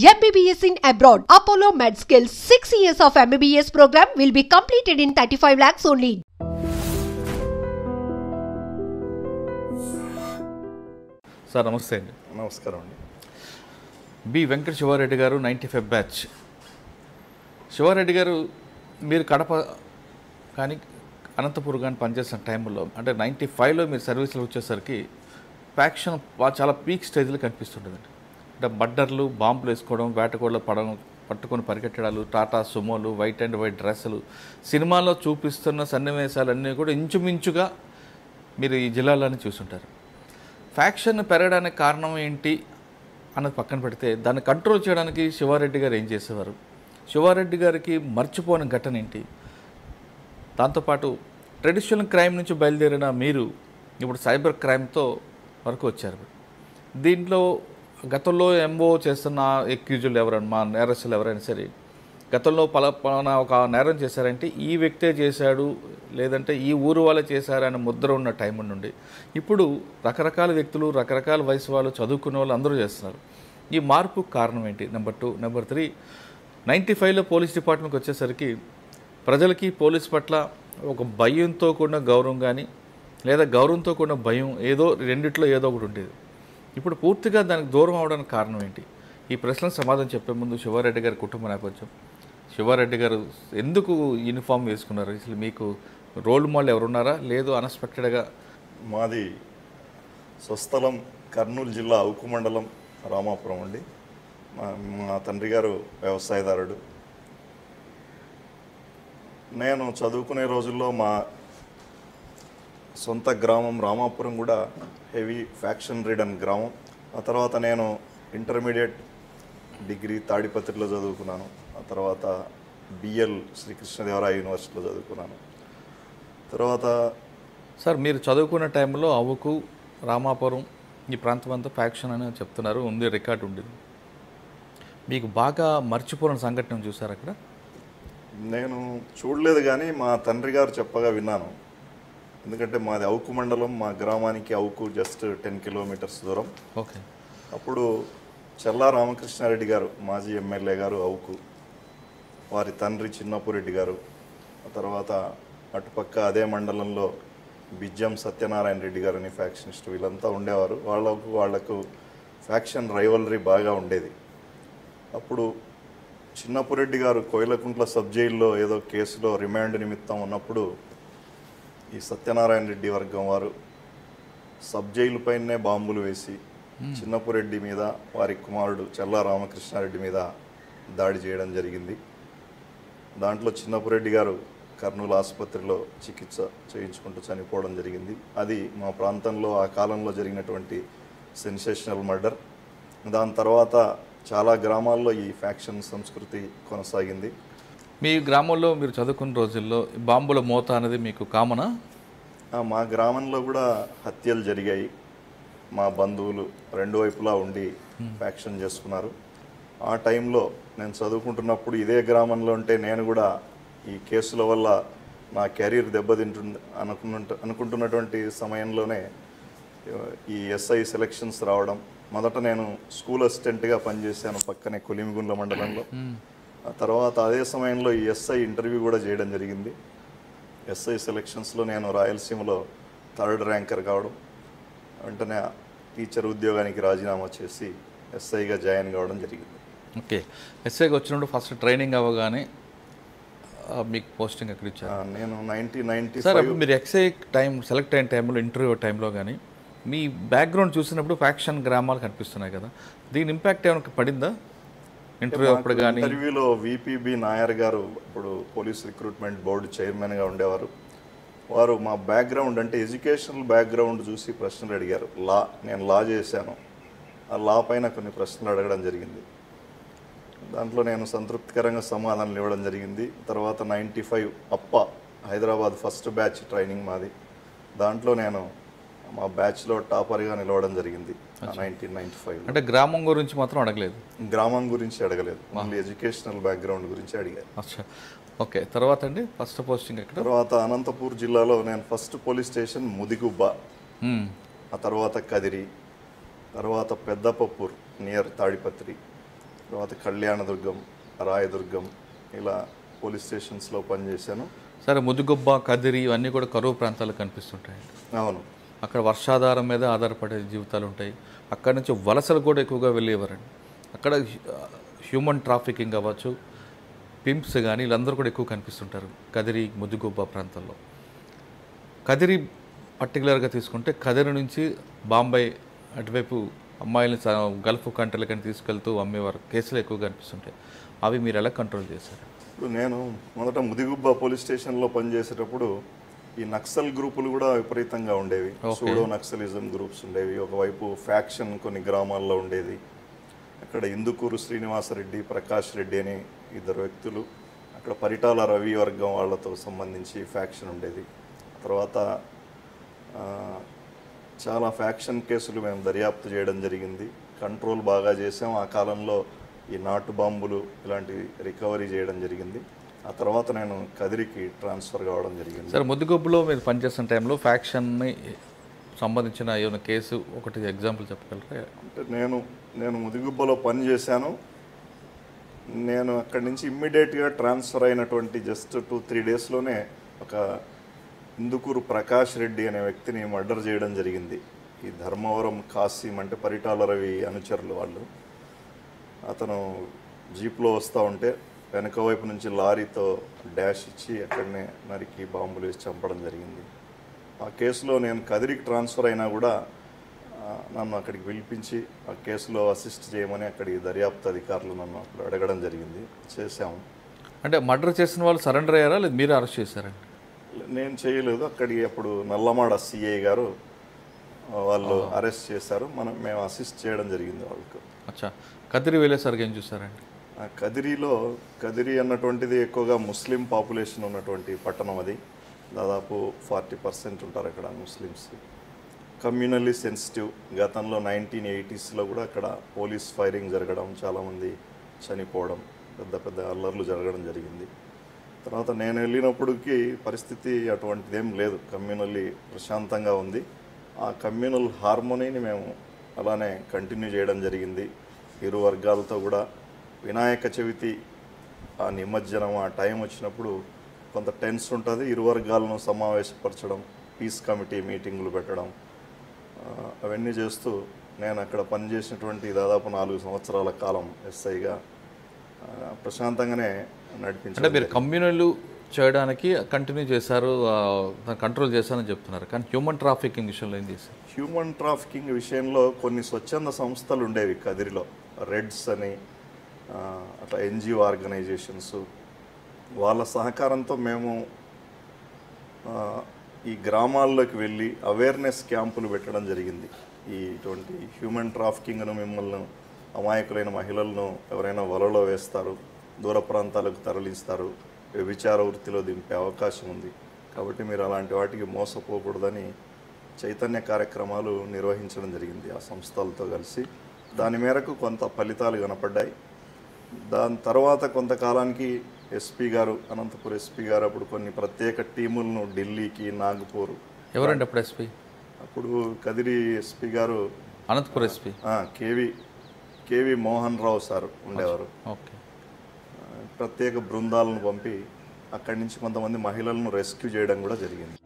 MBBS in abroad. Apollo MedSkill 6 years of MBBS program will be completed in 35 lakhs only. Sir నమస్తే అండి. నమస్కారం అండి. B Venkata Sivareddy గారు 95 batch. Sivareddy గారు మీరు కడప కానీ అనంతపురం కానీ పనిచేసిన టైంలో అంటే 95లో మీరు సర్వీస్లో వచ్చేసరికి ఫ్యాక్షన్ చాలా పీక్ స్టేజ్లో కనిపిస్తుంటుందండి. అంటే మర్డర్లు, బాంబులు వేసుకోవడం, వేటకోళ్ళ పట్టుకొని పరిగెట్టడాలు, టాటా సుమోలు, వైట్ అండ్ వైట్ డ్రెస్సులు, సినిమాలో చూపిస్తున్న సన్నివేశాలన్నీ కూడా ఇంచుమించుగా మీరు ఈ జిల్లాలోనే చూసుంటారు. ఫ్యాక్షన్ పెరగడానికి కారణం ఏంటి అన్నది పక్కన పెడితే దాన్ని కంట్రోల్ చేయడానికి శివారెడ్డి గారు ఏం చేసేవారు, శివారెడ్డి గారికి మర్చిపోని ఘటన ఏంటి, దాంతోపాటు ట్రెడిషనల్ క్రైమ్ నుంచి బయలుదేరిన మీరు ఇప్పుడు సైబర్ క్రైమ్తో వరకు వచ్చారు. దీంట్లో గతంలో ఎంఓ చేస్తున్న ఎక్యూజులు ఎవరైనా, మా నేరస్తులు ఎవరైనా సరే గతంలో పలానా ఒక నేరం చేశారంటే ఈ వ్యక్తే చేశాడు, లేదంటే ఈ ఊరు వాళ్ళే చేశారనే ముద్ర ఉన్న టైం నుండి ఇప్పుడు రకరకాల వ్యక్తులు, రకరకాల వయసు వాళ్ళు, చదువుకున్న వాళ్ళు అందరూ చేస్తున్నారు. ఈ మార్పు కారణం ఏంటి? నెంబర్ 2. నెంబర్ 3, 95లో పోలీస్ డిపార్ట్మెంట్కి వచ్చేసరికి ప్రజలకి పోలీస్ పట్ల ఒక భయంతో కూడిన గౌరవం కానీ లేదా గౌరవంతో కూడిన భయం ఏదో రెండిట్లో ఏదో ఒకటి ఉండేది. ఇప్పుడు పూర్తిగా దానికి దూరం అవడానికి కారణం ఏంటి? ఈ ప్రశ్నలకు సమాధానం చెప్పే ముందు శివారెడ్డి గారి కుటుంబ నేపథ్యం, శివారెడ్డి గారు ఎందుకు యూనిఫామ్ వేసుకున్నారు, అసలు మీకు రోల్ మోడల్ ఎవరున్నారా, లేదు అన్ఎక్స్పెక్టెడ్గా? మాది స్వస్థలం కర్నూలు జిల్లా అవుకు మండలం రామాపురం అండి. మా తండ్రి గారు వ్యవసాయదారుడు. నేను చదువుకునే రోజుల్లో మా సొంత గ్రామం రామాపురం కూడా హెవీ ఫ్యాక్షన్ రిడన్ గ్రామం. ఆ తర్వాత నేను ఇంటర్మీడియట్ డిగ్రీ తాడిపత్రిలో చదువుకున్నాను. ఆ తర్వాత బిఎల్ శ్రీకృష్ణదేవరాయ యూనివర్సిటీలో చదువుకున్నాను. తర్వాత సార్ మీరు చదువుకున్న టైంలో అవుకు, రామాపురం ఈ ప్రాంతం అంతా ఫ్యాక్షన్ అని చెప్తున్నారు, ఉంది, రికార్డు ఉండేది. మీకు బాగా మర్చిపోయిన సంఘటన చూసారు అక్కడ? నేను చూడలేదు కానీ మా తండ్రి గారు చెప్పగా విన్నాను. ఎందుకంటే మాది అవుకు మండలం, మా గ్రామానికి అవుకు జస్ట్ 10 కిలోమీటర్స్ దూరం. ఓకే. అప్పుడు చెల్లా రామకృష్ణారెడ్డి గారు, మాజీ ఎమ్మెల్యే గారు అవుకు, వారి తండ్రి చిన్నపురెడ్డి గారు, ఆ తర్వాత అటుపక్క అదే మండలంలో బిజ్జం సత్యనారాయణ రెడ్డి గారు అని ఫ్యాక్షనిస్ట్, వీళ్ళంతా ఉండేవారు. వాళ్లకు ఫ్యాక్షన్ రైవలరీ బాగా ఉండేది. అప్పుడు చిన్నపురెడ్డి గారు కోయిలకుంట్ల సబ్ జైల్లో ఏదో కేసులో రిమాండ్ నిమిత్తం ఉన్నప్పుడు ఈ సత్యనారాయణ రెడ్డి వర్గం వారు సబ్ జైలు పైనే బాంబులు వేసి చిన్నపురెడ్డి మీద, వారి కుమారుడు చెల్లా రామకృష్ణారెడ్డి మీద దాడి చేయడం జరిగింది. దాంట్లో చిన్నపురెడ్డి గారు కర్నూలు ఆసుపత్రిలో చికిత్స చేయించుకుంటూ చనిపోవడం జరిగింది. అది మా ప్రాంతంలో ఆ కాలంలో జరిగినటువంటి సెన్సేషనల్ మర్డర్. దాని తర్వాత చాలా గ్రామాల్లో ఈ ఫ్యాక్షన్ సంస్కృతి కొనసాగింది. మీ గ్రామంలో మీరు చదువుకున్న రోజుల్లో బాంబుల మోత అనేది మీకు కామనా? మా గ్రామంలో కూడా హత్యలు జరిగాయి. మా బంధువులు రెండు వైపులా ఉండి ఫ్యాక్షన్ చేసుకున్నారు. ఆ టైంలో నేను చదువుకుంటున్నప్పుడు ఇదే గ్రామంలో ఉంటే నేను కూడా ఈ కేసుల వల్ల నా కెరీర్ దెబ్బతింటుంది అనుకుంటున్నటువంటి సమయంలోనే ఈ ఎస్ఐ సెలక్షన్స్ రావడం. మొదట నేను స్కూల్ అసిస్టెంట్గా పనిచేశాను పక్కనే కొలిమిగుండ్ల మండలంలో. ఆ తర్వాత అదే సమయంలో ఈ ఎస్ఐ ఇంటర్వ్యూ కూడా చేయడం జరిగింది. ఎస్ఐ సెలక్షన్స్లో నేను రాయలసీమలో 3rd ర్యాంకర్ కావడం, వెంటనే టీచర్ ఉద్యోగానికి రాజీనామా చేసి ఎస్ఐగా జాయిన్ కావడం జరిగింది. ఓకే. ఎస్ఐగా వచ్చినప్పుడు ఫస్ట్ ట్రైనింగ్ అవ్వగానే మీకు పోస్టింగ్ ఎక్కడ ఇచ్చారు? నేను 1995. సార్ మీరు ఎస్ఐ టైం సెలెక్ట్ అయిన టైంలో, ఇంటర్వ్యూ టైంలో కానీ మీ బ్యాక్గ్రౌండ్ చూసినప్పుడు ఫ్యాక్షన్ గ్రామాలు కనిపిస్తున్నాయి కదా, దీని ఇంపాక్ట్ ఏమైనా పడిందా ఇంటర్వ్యూ అప్పుడు కానీ? ఇంటర్వ్యూలో విపిబి నాయర్ గారు ఇప్పుడు పోలీస్ రిక్రూట్మెంట్ బోర్డు చైర్మన్గా ఉండేవారు. వారు మా బ్యాక్గ్రౌండ్ అంటే ఎడ్యుకేషనల్ బ్యాక్గ్రౌండ్ చూసి ప్రశ్నలు అడిగారు. నేను లా చేశాను, ఆ లా పైన కొన్ని ప్రశ్నలు అడగడం జరిగింది. దాంట్లో నేను సంతృప్తికరంగా సమాధానాలు ఇవ్వడం జరిగింది. తర్వాత 95 అప్ప హైదరాబాద్ ఫస్ట్ బ్యాచ్ ట్రైనింగ్ మాది. దాంట్లో నేను మా బ్యాచ్లో టాపర్గా నిలవడం జరిగింది 1995. అంటే గ్రామం గురించి మాత్రం అడగలేదు? గ్రామం గురించి అడగలేదు, ఓన్లీ ఎడ్యుకేషనల్ బ్యాక్గ్రౌండ్ గురించి అడిగారు. అచ్చా, ఓకే. తర్వాత అండి ఫస్ట్ పోస్టింగ్ ఎక్కడ? తర్వాత అనంతపూర్ జిల్లాలో నేను ఫస్ట్ పోలీస్ స్టేషన్ ముదిగుబ్బ, ఆ తర్వాత కదిరి, తర్వాత పెద్దపప్పూర్ నియర్ తాడిపత్రి, తర్వాత కళ్యాణదుర్గం, రాయదుర్గం ఇలా పోలీస్ స్టేషన్స్లో పనిచేశాను. సరే, ముదుగుబ్బ, కదిరి ఇవన్నీ కూడా కరువు ప్రాంతాలు కనిపిస్తుంటాయి. అవును. అక్కడ వర్షాధారం మీద ఆధారపడే జీవితాలు ఉంటాయి. అక్కడ నుంచి వలసలు కూడా ఎక్కువగా వెళ్ళేవారండి. అక్కడ హ్యూమన్ ట్రాఫికింగ్ అవ్వచ్చు, పింప్స్ కానీ వీళ్ళందరూ కూడా ఎక్కువ కనిపిస్తుంటారు కదిరి, ముదుగుబ్బ ప్రాంతాల్లో. కదిరి పర్టికులర్గా తీసుకుంటే కదిరి నుంచి బాంబే అటువైపు అమ్మాయిలని గల్ఫ్ కంట్రీలకని తీసుకెళ్తూ అమ్మేవారు కేసులు ఎక్కువ కనిపిస్తుంటాయి. అవి మీరు ఎలా కంట్రోల్ చేశారు? ఇప్పుడు నేను మొదట ముదిగుబ్బ పోలీస్ స్టేషన్లో పనిచేసేటప్పుడు ఈ నక్సల్ గ్రూపులు కూడా విపరీతంగా ఉండేవి. సూడో నక్సలిజం గ్రూప్స్ ఉండేవి. ఒకవైపు ఫ్యాక్షన్ కొన్ని గ్రామాల్లో ఉండేది. అక్కడ ఇందుకూరు శ్రీనివాసరెడ్డి, ప్రకాష్ రెడ్డి అని ఇద్దరు వ్యక్తులు, అక్కడ పరిటాల రవి వర్గం వాళ్ళతో సంబంధించి ఫ్యాక్షన్ ఉండేది. తర్వాత చాలా ఫ్యాక్షన్ కేసులు మేము దర్యాప్తు చేయడం జరిగింది. కంట్రోల్ బాగా చేసాం. ఆ కాలంలో ఈ నాటు బాంబులు ఇలాంటివి రికవరీ చేయడం జరిగింది. ఆ తర్వాత నేను కదిరికి ట్రాన్స్ఫర్ కావడం జరిగింది. సార్, ముద్దుగొబ్బులో మీరు పనిచేస్తున్న టైంలో ఫ్యాక్షన్ని సంబంధించిన ఏమైనా కేసు ఒకటి ఎగ్జాంపుల్ చెప్పగలరా? అంటే నేను ముదిగుబ్బలో పనిచేశాను. నేను అక్కడి నుంచి ఇమ్మీడియట్గా ట్రాన్స్ఫర్ అయినటువంటి జస్ట్ 2-3 డేస్లోనే ఒక ఇందుకూరు ప్రకాష్ రెడ్డి అనే వ్యక్తిని మర్డర్ చేయడం జరిగింది. ఈ ధర్మవరం కాసిం అంటే పరిటాల రవి అనుచరులు వాళ్ళు. అతను జీప్లో వస్తూ ఉంటే వెనక వైపు నుంచి లారీతో డాష్ ఇచ్చి అక్కడనే నరికి బాంబులు వేసి చంపడం జరిగింది. ఆ కేసులో నేను కదిరికి ట్రాన్స్ఫర్ అయినా కూడా నన్ను అక్కడికి పిలిపించి ఆ కేసులో అసిస్ట్ చేయమని అక్కడి దర్యాప్తు అధికారులు నన్ను అక్కడ అడగడం జరిగింది. చేశాము. అంటే మర్డర్ చేసిన వాళ్ళు సరెండర్ అయ్యారా లేదా మీరు అరెస్ట్ చేశారండి? నేను చేయలేదు. అక్కడికి అప్పుడు నల్లమాడ సిఐ గారు వాళ్ళు అరెస్ట్ చేశారు. మేము అసిస్ట్ చేయడం జరిగింది వాళ్ళకు. అచ్చా, కదిరి వెళ్ళేసరికి ఏం చూసారండి? కదిరి అన్నటువంటిది ఎక్కువగా ముస్లిం పాపులేషన్ ఉన్నటువంటి పట్టణం. అది దాదాపు 40% ఉంటారు అక్కడ ముస్లిమ్స్. Communally sensitive. గతంలో 1980స్లో కూడా అక్కడ పోలీస్ ఫైరింగ్ జరగడం, చాలామంది చనిపోవడం, పెద్ద పెద్ద అల్లర్లు జరగడం జరిగింది. తర్వాత నేను వెళ్ళినప్పటికీ పరిస్థితి అటువంటిదేం లేదు. కమ్యూనల్లీ ప్రశాంతంగా ఉంది. ఆ కమ్యూనల్ హార్మోనీని మేము అలానే కంటిన్యూ చేయడం జరిగింది. ఇరు వర్గాలతో కూడా వినాయక చవితి ఆ నిమజ్జనం ఆ టైం వచ్చినప్పుడు కొంత టెన్స్ ఉంటుంది. ఇరు వర్గాలను సమావేశపరచడం, పీస్ కమిటీ మీటింగులు పెట్టడం, అవన్నీ చేస్తూ నేను అక్కడ పనిచేసినటువంటి దాదాపు 4 సంవత్సరాల కాలం ఎస్ఐగా ప్రశాంతంగానే నడిపించారు. అంటే మీరు కమ్యూనల్ చేయడానికి కంటిన్యూ చేశారు, కంట్రోల్ చేశారని చెప్తున్నారు. కానీ హ్యూమన్ ట్రాఫికింగ్ విషయంలో ఏం చేశారు? హ్యూమన్ ట్రాఫికింగ్ విషయంలో కొన్ని స్వచ్ఛంద సంస్థలు ఉండేవి కదిరిలో. రెడ్స్ అని అట్లా ఎన్జిఓ ఆర్గనైజేషన్స్, వాళ్ళ సహకారంతో మేము ఈ గ్రామాల్లోకి వెళ్ళి అవేర్నెస్ క్యాంపులు పెట్టడం జరిగింది. ఇటువంటి హ్యూమన్ ట్రాఫికింగ్ను మిమ్మల్ని అమాయకులైన మహిళలను ఎవరైనా వలలో వేస్తారు, దూర ప్రాంతాలకు తరలిస్తారు, వ్యభిచార వృత్తిలో దింపే అవకాశం ఉంది. కాబట్టి మీరు అలాంటి వాటికి మోసపోకూడదని చైతన్య కార్యక్రమాలు నిర్వహించడం జరిగింది ఆ సంస్థలతో కలిసి. దాని మేరకు కొంత ఫలితాలు కనపడ్డాయి. దాని తర్వాత కొంతకాలానికి ఎస్పీ గారు, అనంతపూర్ ఎస్పీ గారు అప్పుడు కొన్ని ప్రత్యేక టీములను ఢిల్లీకి, నాగపూర్. ఎవరండి అప్పుడు ఎస్పీ? అప్పుడు కదిరి ఎస్పీ గారు Anantapur SP KV Mohan Rao sir ఉండేవారు. ఓకే. ప్రత్యేక బృందాలను పంపి అక్కడి నుంచి కొంతమంది మహిళలను రెస్క్యూ చేయడం కూడా జరిగింది.